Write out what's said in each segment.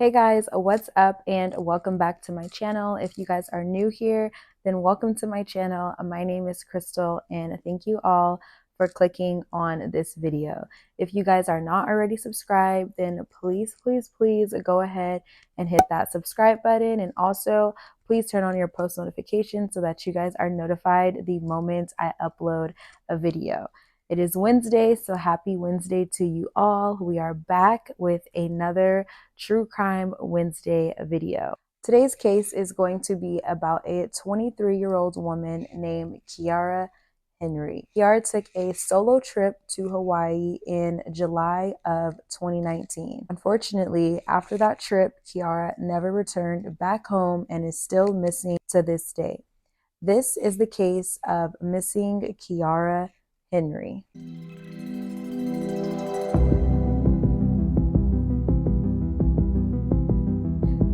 Hey guys, what's up and welcome back to my channel. If you guys are new here, then welcome to my channel. My name is Crystal and thank you all for clicking on this video. If you guys are not already subscribed, then please go ahead and hit that subscribe button, and also please turn on your post notifications so that you guys are notified the moment I upload a video. It is Wednesday, so happy Wednesday to you all. We are back with another True Crime Wednesday video. Today's case is going to be about a 23-year-old woman named Khiara Henry. Kiara took a solo trip to Hawaii in July of 2019. Unfortunately, after that trip, Kiara never returned back home and is still missing to this day. This is the case of missing Khiara Henry.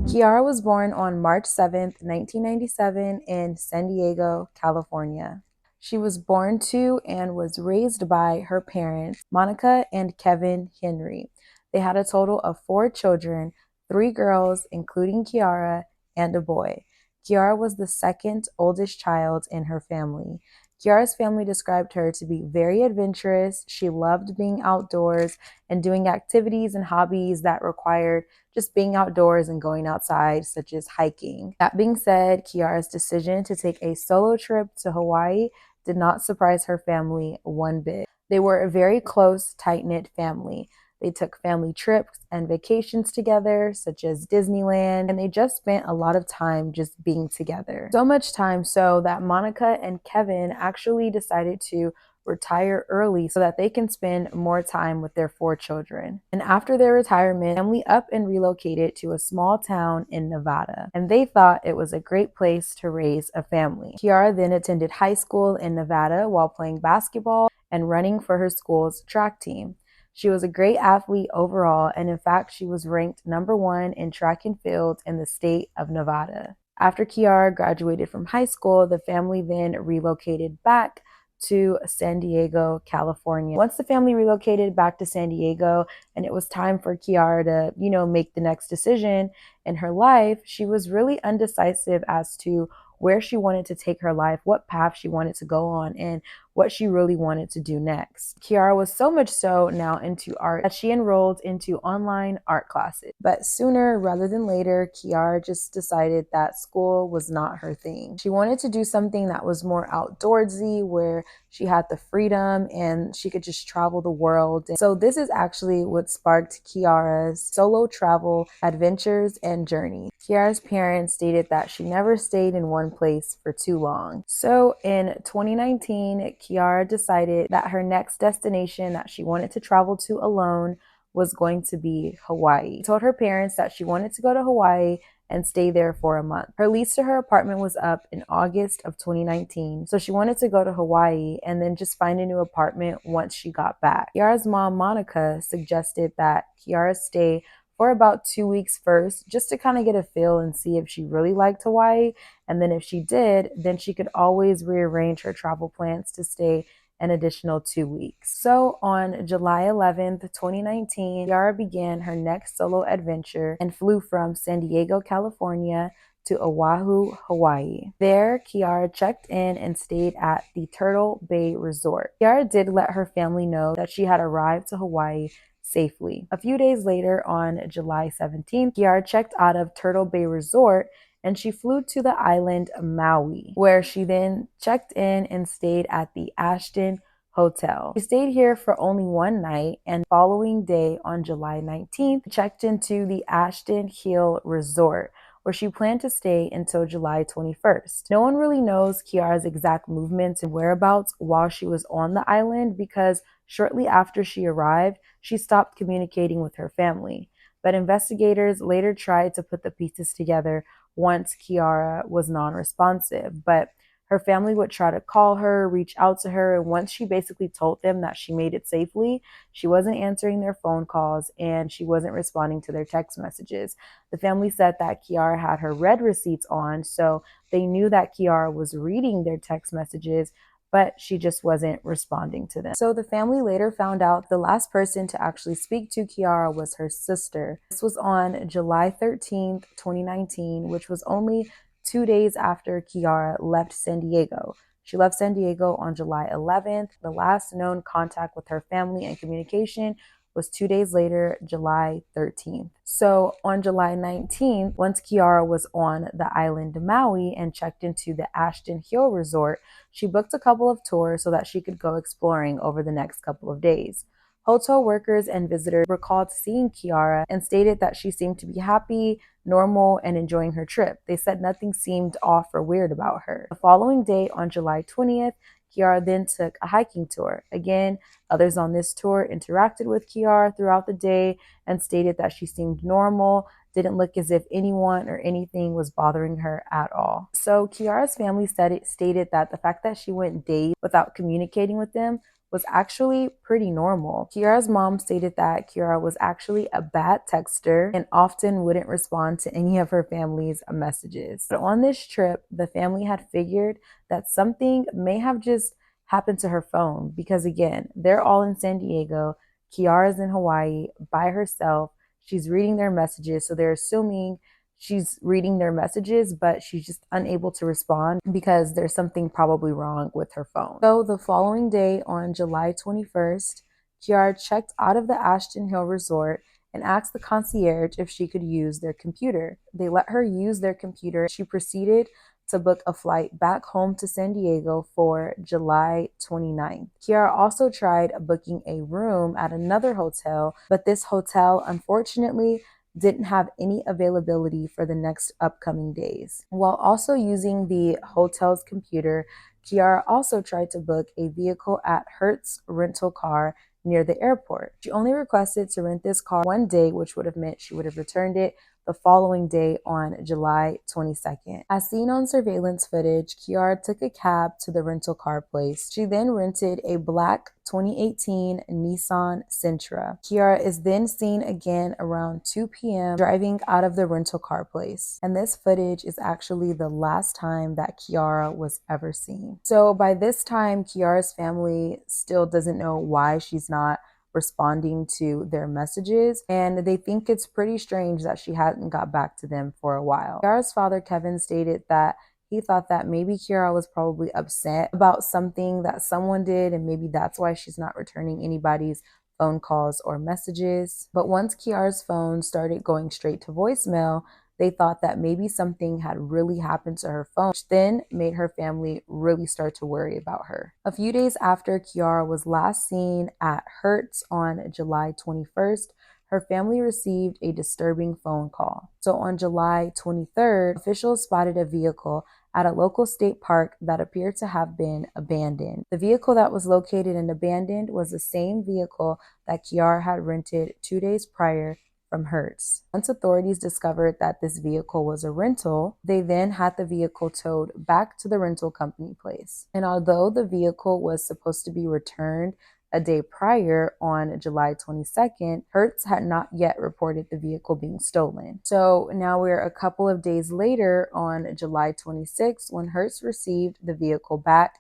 Kiara was born on March 7th, 1997 in San Diego, California. She was born to and was raised by her parents, Monica and Kevin Henry. They had a total of 4 children, 3 girls, including Kiara, and a boy. Kiara was the second oldest child in her family. Kiara's family described her to be very adventurous. She loved being outdoors and doing activities and hobbies that required just being outdoors and going outside, such as hiking. That being said, Kiara's decision to take a solo trip to Hawaii did not surprise her family one bit. They were a very close, tight-knit family. They took family trips and vacations together, such as Disneyland, and they just spent a lot of time just being together. So much time so that Monica and Kevin actually decided to retire early so that they can spend more time with their 4 children. And after their retirement, family up and relocated to a small town in Nevada, and they thought it was a great place to raise a family. Kiara then attended high school in Nevada while playing basketball and running for her school's track team. She was a great athlete overall, and in fact, she was ranked #1 in track and field in the state of Nevada. After Kiara graduated from high school, the family then relocated back to San Diego, California. Once the family relocated back to San Diego and it was time for Kiara to, make the next decision in her life, she was really undecisive as to where she wanted to take her life, what path she wanted to go on, and what she really wanted to do next. Kiara was so much so now into art that she enrolled into online art classes. But sooner rather than later, Kiara just decided that school was not her thing. She wanted to do something that was more outdoorsy, where she had the freedom and she could just travel the world. And so this is actually what sparked Kiara's solo travel adventures and journeys. Kiara's parents stated that she never stayed in one place for too long. So in 2019, Kiara decided that her next destination that she wanted to travel to alone was going to be Hawaii. She told her parents that she wanted to go to Hawaii and stay there for a month. Her lease to her apartment was up in August of 2019, so she wanted to go to Hawaii and then just find a new apartment once she got back. Kiara's mom, Monica, suggested that Kiara stay for about 2 weeks first, just to kind of get a feel and see if she really liked Hawaii. And then if she did, then she could always rearrange her travel plans to stay an additional 2 weeks. So on July 11th, 2019, Kiara began her next solo adventure and flew from San Diego, California to Oahu, Hawaii. There, Kiara checked in and stayed at the Turtle Bay Resort. Kiara did let her family know that she had arrived to Hawaii safely. A few days later, on July 17th, Kiara checked out of Turtle Bay Resort and she flew to the island Maui, where she then checked in and stayed at the Ashton Hotel. She stayed here for only one night, and the following day, on July 19th, checked into the Ashton Hill Resort, where she planned to stay until July 21st. No one really knows Kiara's exact movements and whereabouts while she was on the island, because shortly after she arrived, she stopped communicating with her family. But investigators later tried to put the pieces together once Kiara was non-responsive. But her family would try to call her, reach out to her, and once she basically told them that she made it safely, she wasn't answering their phone calls and she wasn't responding to their text messages. The family said that Kiara had her read receipts on, so they knew that Kiara was reading their text messages, but she just wasn't responding to them. So the family later found out the last person to actually speak to Kiara was her sister. This was on July 13th, 2019, which was only 2 days after Kiara left San Diego. She left San Diego on July 11th. The last known contact with her family and communication was 2 days later, July 13th. So on July 19th, once Kiara was on the island Maui and checked into the Ashton Hill Resort, she booked a couple of tours so that she could go exploring over the next couple of days. Hotel workers and visitors recalled seeing Kiara and stated that she seemed to be happy, normal, and enjoying her trip. They said nothing seemed off or weird about her. The following day, on July 20th, Kiara then took a hiking tour. Again, others on this tour interacted with Kiara throughout the day and stated that she seemed normal, didn't look as if anyone or anything was bothering her at all. So Kiara's family stated that the fact that she went days without communicating with them was actually pretty normal. Kiara's mom stated that Kiara was actually a bad texter and often wouldn't respond to any of her family's messages. But on this trip, the family had figured that something may have just happened to her phone because, again, they're all in San Diego. Kiara's in Hawaii by herself. She's reading their messages, so they're assuming she's reading their messages, but she's just unable to respond because there's something probably wrong with her phone. So the following day, on July 21st, Kiara checked out of the Ashton Hill Resort and asked the concierge if she could use their computer. They let her use their computer. She proceeded to book a flight back home to San Diego for July 29th. Kiara also tried booking a room at another hotel, but this hotel, unfortunately, didn't have any availability for the next upcoming days. While also using the hotel's computer, Kiara also tried to book a vehicle at Hertz Rental Car near the airport. She only requested to rent this car one day, which would have meant she would have returned it the following day on July 22nd. As seen on surveillance footage, Kiara took a cab to the rental car place. She then rented a black 2018 Nissan Sentra. Kiara is then seen again around 2 p.m. driving out of the rental car place. And this footage is actually the last time that Kiara was ever seen. So by this time, Kiara's family still doesn't know why she's not responding to their messages, and they think it's pretty strange that she hadn't got back to them for a while. Kiara's father, Kevin, stated that he thought that maybe Kiara was probably upset about something that someone did, and maybe that's why she's not returning anybody's phone calls or messages. But once Kiara's phone started going straight to voicemail, they thought that maybe something had really happened to her phone, which then made her family really start to worry about her. A few days after Kiara was last seen at Hertz on July 21st, her family received a disturbing phone call. So on July 23rd, officials spotted a vehicle at a local state park that appeared to have been abandoned. The vehicle that was located and abandoned was the same vehicle that Kiara had rented 2 days prior from Hertz. Once authorities discovered that this vehicle was a rental, they then had the vehicle towed back to the rental company place. And although the vehicle was supposed to be returned a day prior on July 22nd, Hertz had not yet reported the vehicle being stolen. So now we're a couple of days later on July 26th when Hertz received the vehicle back.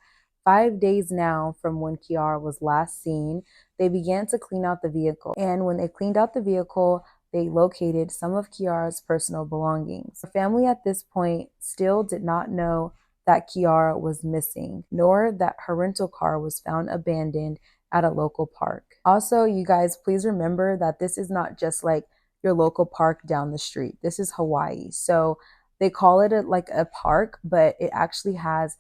5 days now from when Kiara was last seen, they began to clean out the vehicle. And when they cleaned out the vehicle, they located some of Kiara's personal belongings. Her family at this point still did not know that Kiara was missing, nor that her rental car was found abandoned at a local park. Also, you guys, please remember that this is not just like your local park down the street. This is Hawaii. So they call it like a park, but it actually has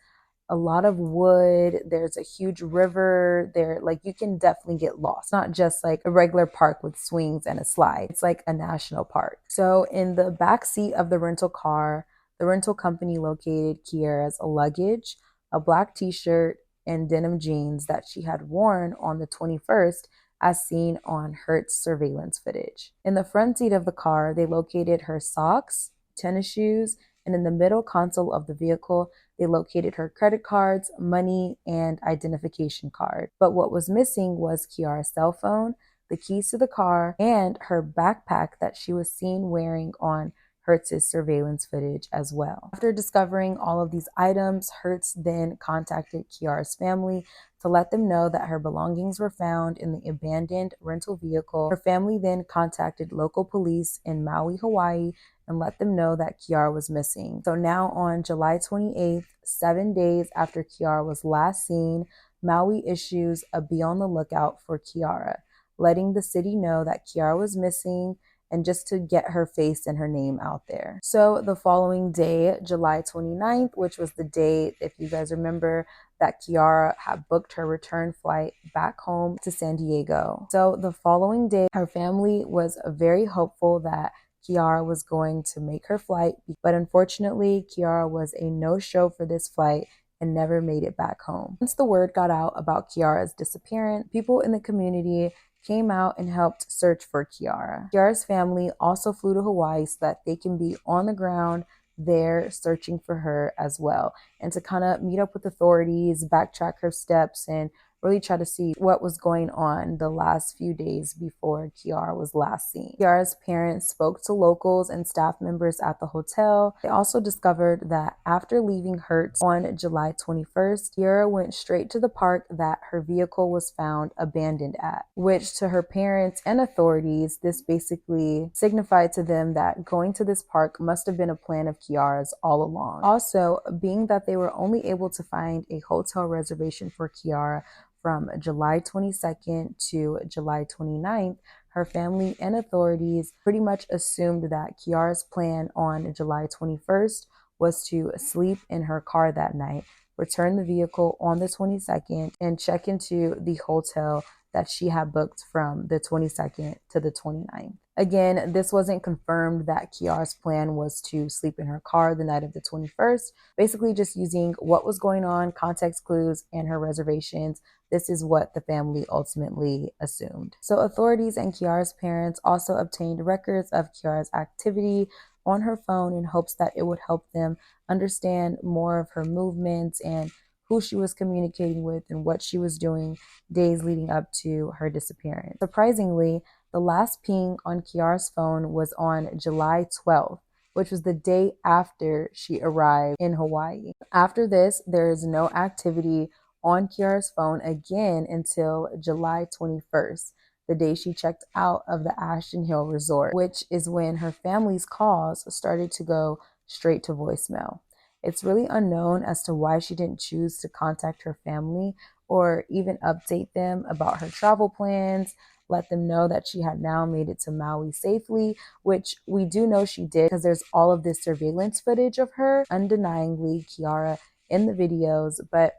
a lot of wood. There's a huge river there. Like, you can definitely get lost. Not just like a regular park with swings and a slide. It's like a national park. So in the back seat of the rental car, the rental company located Kiara's luggage, a black t-shirt, and denim jeans that she had worn on the 21st as seen on Hertz surveillance footage. In the front seat of the car, they located her socks, tennis shoes, and in the middle console of the vehicle, they located her credit cards, money, and identification card. But what was missing was Kiara's cell phone, the keys to the car, and her backpack that she was seen wearing on Hertz's surveillance footage as well. After discovering all of these items, Hertz then contacted Kiara's family to let them know that her belongings were found in the abandoned rental vehicle. Her family then contacted local police in Maui, Hawaii, and let them know that Kiara was missing. So now on July 28th, 7 days after Kiara was last seen, Maui issues a be on the lookout for Kiara, letting the city know that Kiara was missing and just to get her face and her name out there. So the following day, July 29th, which was the day, if you guys remember, that Kiara had booked her return flight back home to San Diego. So the following day, her family was very hopeful that Kiara was going to make her flight, but unfortunately, Kiara was a no-show for this flight and never made it back home. Once the word got out about Kiara's disappearance, people in the community came out and helped search for Kiara. Kiara's family also flew to Hawaii so that they can be on the ground there searching for her as well, and to kind of meet up with authorities, backtrack her steps, and really try to see what was going on the last few days before Kiara was last seen. Kiara's parents spoke to locals and staff members at the hotel. They also discovered that after leaving Hertz on July 21st, Kiara went straight to the park that her vehicle was found abandoned at, which to her parents and authorities, this basically signified to them that going to this park must have been a plan of Kiara's all along. Also, being that they were only able to find a hotel reservation for Kiara from July 22nd to July 29th, her family and authorities pretty much assumed that Kiara's plan on July 21st was to sleep in her car that night, return the vehicle on the 22nd, and check into the hotel that she had booked from the 22nd to the 29th. Again, this wasn't confirmed that Kiara's plan was to sleep in her car the night of the 21st, basically just using what was going on, context clues, and her reservations. This is what the family ultimately assumed. So authorities and Kiara's parents also obtained records of Kiara's activity on her phone in hopes that it would help them understand more of her movements and who she was communicating with and what she was doing days leading up to her disappearance. Surprisingly, the last ping on Kiara's phone was on July 12th, which was the day after she arrived in Hawaii. After this, there is no activity on Kiara's phone again until July 21st, the day she checked out of the Ashton Hill Resort, which is when her family's calls started to go straight to voicemail. It's really unknown as to why she didn't choose to contact her family or even update them about her travel plans, let them know that she had now made it to Maui safely, which we do know she did because there's all of this surveillance footage of her, undeniably Kiara in the videos, but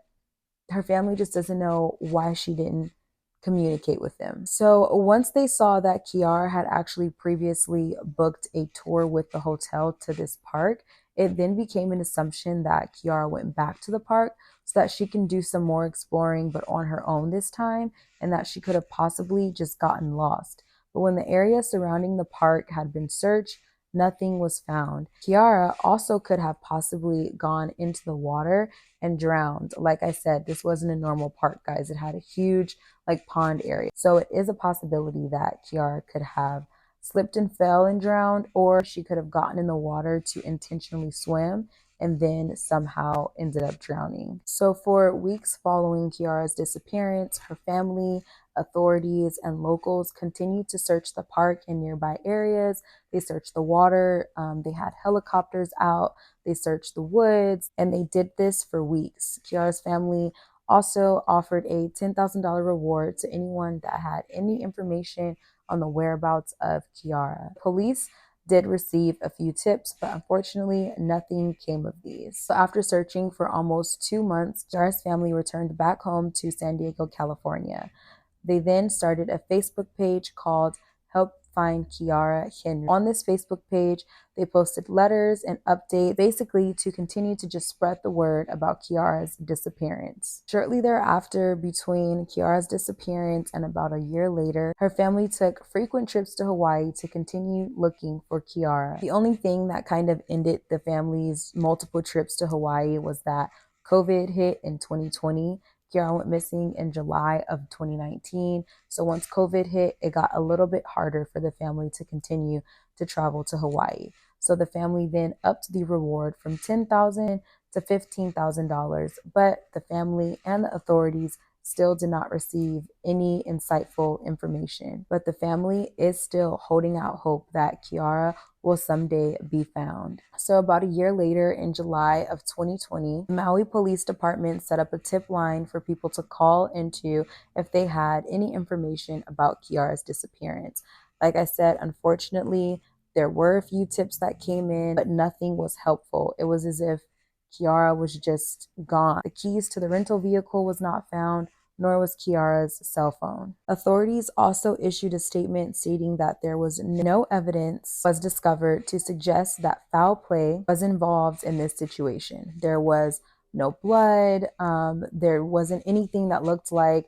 her family just doesn't know why she didn't communicate with them. So once they saw that Kiara had actually previously booked a tour with the hotel to this park, it then became an assumption that Kiara went back to the park so that she can do some more exploring, but on her own this time, and that she could have possibly just gotten lost. But when the area surrounding the park had been searched, nothing was found. Kiara also could have possibly gone into the water and drowned. Like I said, this wasn't a normal park, guys. It had a huge pond area. So it is a possibility that Kiara could have slipped and fell and drowned, or she could have gotten in the water to intentionally swim and then somehow ended up drowning. So for weeks following Kiara's disappearance, her family, authorities, and locals continued to search the park and nearby areas. They searched the water, they had helicopters out, they searched the woods, and they did this for weeks. Kiara's family also offered a $10,000 reward to anyone that had any information on the whereabouts of Kiara. Police did receive a few tips, but unfortunately, nothing came of these. So after searching for almost 2 months, Kiara's family returned back home to San Diego, California. They then started a Facebook page called Help Find Khiara Henry. On this Facebook page, they posted letters and updates, basically to continue to just spread the word about Kiara's disappearance. Shortly thereafter, between Kiara's disappearance and about a year later, her family took frequent trips to Hawaii to continue looking for Kiara. The only thing that kind of ended the family's multiple trips to Hawaii was that COVID hit in 2020. Kiara went missing in July of 2019. So once COVID hit, it got a little bit harder for the family to continue to travel to Hawaii. So the family then upped the reward from $10,000 to $15,000, but the family and the authorities still did not receive any insightful information. But the family is still holding out hope that Kiara will someday be found. So about a year later, in July of 2020, Maui Police Department set up a tip line for people to call into if they had any information about Kiara's disappearance. Like I said, unfortunately, there were a few tips that came in, but nothing was helpful. It was as if Kiara was just gone. The keys to the rental vehicle was not found, nor was Kiara's cell phone. Authorities also issued a statement stating that there was no evidence was discovered to suggest that foul play was involved in this situation. There was no blood. There wasn't anything that looked like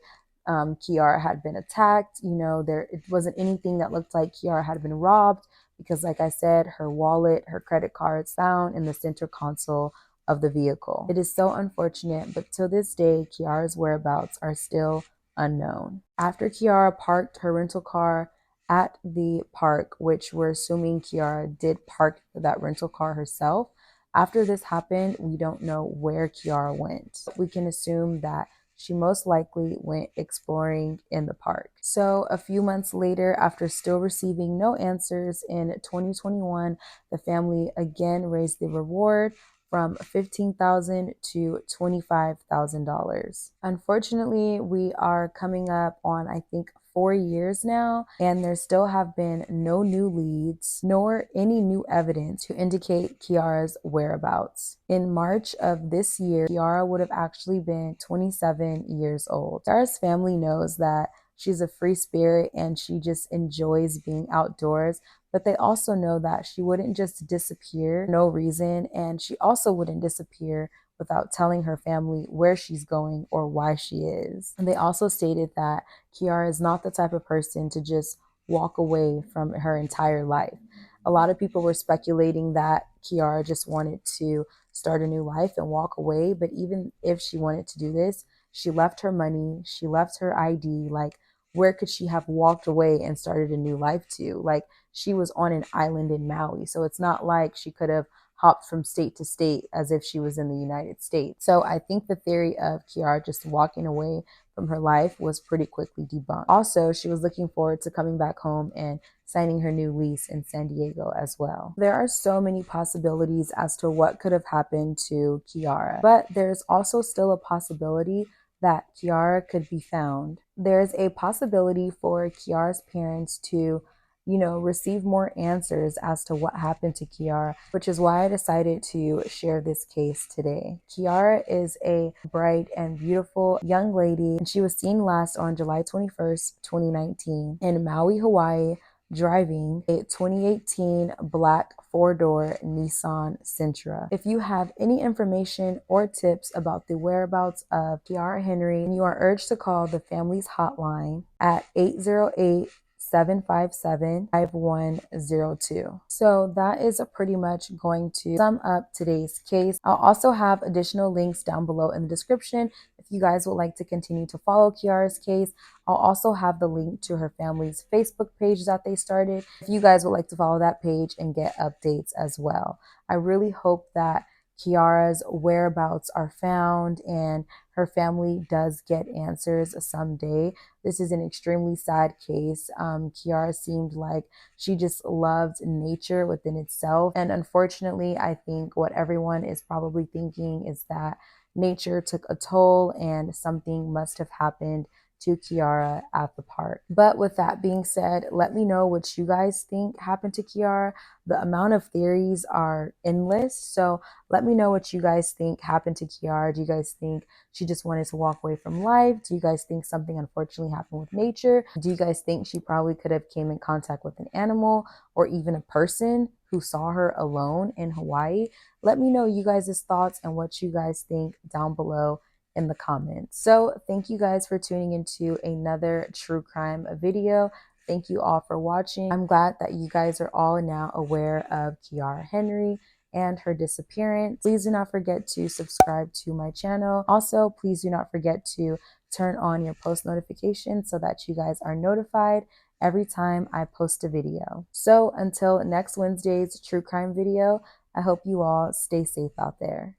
Kiara had been attacked. It wasn't anything that looked like Kiara had been robbed because, like I said, her wallet, her credit cards found in the center console of the vehicle. It is so unfortunate, but to this day, Kiara's whereabouts are still unknown. After Kiara parked her rental car at the park, which we're assuming Kiara did park that rental car herself, after this happened, we don't know where Kiara went. We can assume that she most likely went exploring in the park. So a few months later, after still receiving no answers in 2021, the family again raised the reward from $15,000 to $25,000. Unfortunately, we are coming up on, I think, 4 years now, and there still have been no new leads nor any new evidence to indicate Kiara's whereabouts. In March of this year, Kiara would have actually been 27 years old. Kiara's family knows that she's a free spirit and she just enjoys being outdoors, but they also know that she wouldn't just disappear for no reason, and she also wouldn't disappear without telling her family where she's going or why she is. And they also stated that Kiara is not the type of person to just walk away from her entire life. A lot of people were speculating that Kiara just wanted to start a new life and walk away, but even if she wanted to do this, she left her money, she left her ID. Like, where could she have walked away and started a new life to? Like, she was on an island in Maui, so it's not like she could have hopped from state to state as if she was in the United States. So I think the theory of Kiara just walking away from her life was pretty quickly debunked. Also, she was looking forward to coming back home and signing her new lease in San Diego as well. There are so many possibilities as to what could have happened to Kiara, but there's also still a possibility that Kiara could be found. There's a possibility for Kiara's parents to receive more answers as to what happened to Kiara, which is why I decided to share this case today. Kiara is a bright and beautiful young lady, and she was seen last on July 21st, 2019 in Maui, Hawaii, driving a 2018 black four-door Nissan Sentra. If you have any information or tips about the whereabouts of Khiara Henry, you are urged to call the family's hotline at 808-757-5102. So that is pretty much going to sum up today's case. I'll also have additional links down below in the description if you guys would like to continue to follow Kiara's case. I'll also have the link to her family's Facebook page that they started if you guys would like to follow that page and get updates as well. I really hope that Kiara's whereabouts are found and her family does get answers someday. This is an extremely sad case. Kiara seemed like she just loved nature within itself. And unfortunately, I think what everyone is probably thinking is that nature took a toll and something must have happened to Kiara at the park. But with that being said, let me know what you guys think happened to Kiara. The amount of theories are endless, so let me know what you guys think happened to Kiara. Do you guys think she just wanted to walk away from life? Do you guys think something unfortunately happened with nature? Do you guys think she probably could have came in contact with an animal or even a person who saw her alone in Hawaii? Let me know you guys' thoughts and what you guys think down below in the comments. So thank you guys for tuning into another true crime video. Thank you all for watching. I'm glad that you guys are all now aware of Khiara Henry and her disappearance. Please do not forget to subscribe to my channel. Also, please do not forget to turn on your post notifications so that you guys are notified every time I post a video. So until next Wednesday's true crime video, I hope you all stay safe out there.